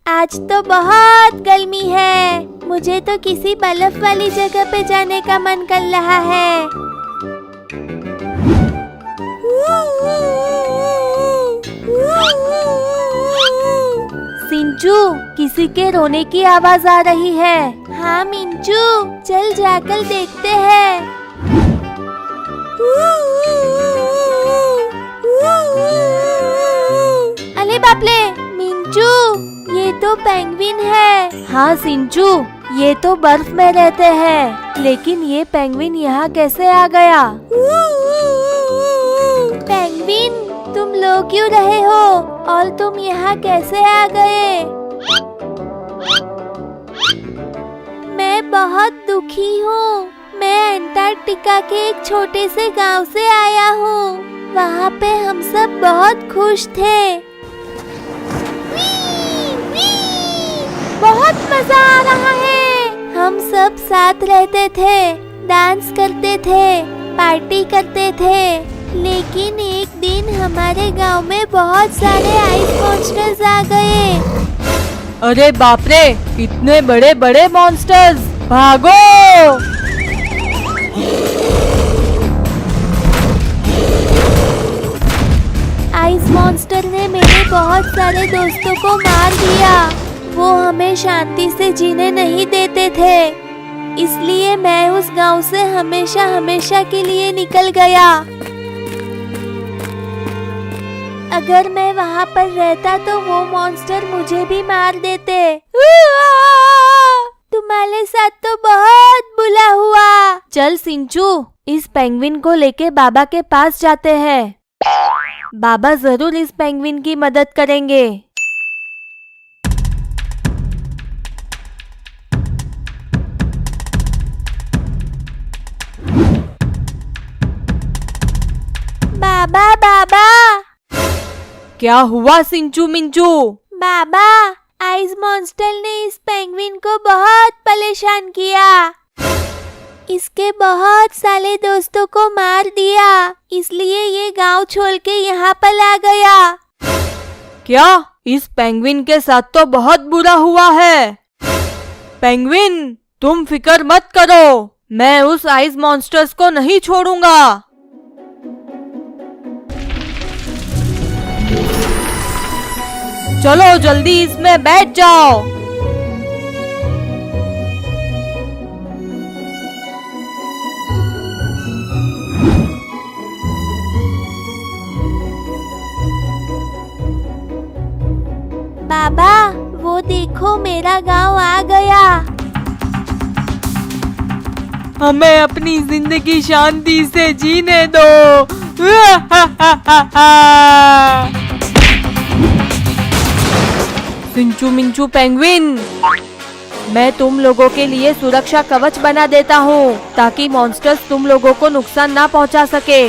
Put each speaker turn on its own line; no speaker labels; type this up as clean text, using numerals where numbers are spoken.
आज तो बहुत गर्मी है। मुझे तो किसी बर्फ वाली जगह पे जाने का मन कर रहा है। सिंचू, किसी के रोने की आवाज आ रही है। हाँ मिंचू, चल जाकर देखते हैं। अरे बाप रे मिंचू, ये तो पेंगुइन है। हाँ सिंचू, ये तो बर्फ में रहते हैं, लेकिन ये पेंगुइन यहाँ कैसे आ गया? पेंगुइन, तुम लो क्यों रहे हो और तुम यहाँ कैसे आ गए? मैं बहुत दुखी हूँ। मैं अंटार्कटिका के एक छोटे से गांव से आया हूँ। वहाँ पे हम सब बहुत खुश थे। बहुत मजा आ रहा है। हम सब साथ रहते थे, डांस करते थे, पार्टी करते थे। लेकिन एक दिन हमारे गांव में बहुत सारे आइस मॉन्स्टर्स आ गए।
अरे बाप रे, इतने बड़े बड़े मॉन्स्टर्स! भागो!
आइस मॉन्स्टर ने मेरे बहुत सारे दोस्तों को मार दिया। वो हमें शांति से जीने नहीं देते थे, इसलिए मैं उस गांव से हमेशा हमेशा के लिए निकल गया। अगर मैं वहाँ पर रहता तो वो मॉन्स्टर मुझे भी मार देते। तुम्हारे साथ तो बहुत बुरा हुआ।
चल सिंचू, इस पेंगुइन को लेके बाबा के पास जाते हैं। बाबा जरूर इस पेंगुइन की मदद करेंगे।
बाबा बाबा!
क्या हुआ सिंचू मिंचू?
बाबा, आइस मॉन्स्टर ने इस पेंगुइन को बहुत परेशान किया। इसके बहुत सारे दोस्तों को मार दिया, इसलिए ये गांव छोड़ के यहाँ पर आ गया।
क्या? इस पेंगुइन के साथ तो बहुत बुरा हुआ है। पेंगुइन, तुम फिक्र मत करो, मैं उस आइस मॉन्स्टर्स को नहीं छोड़ूंगा। चलो जल्दी इसमें बैठ जाओ।
बाबा, वो देखो मेरा गांव आ गया।
हमें अपनी जिंदगी शांति से जीने दो। सिंचू मिंचू पेंगुइन, मैं तुम लोगों के लिए सुरक्षा कवच बना देता हूँ ताकि मॉन्स्टर्स तुम लोगों को नुकसान ना पहुँचा सके।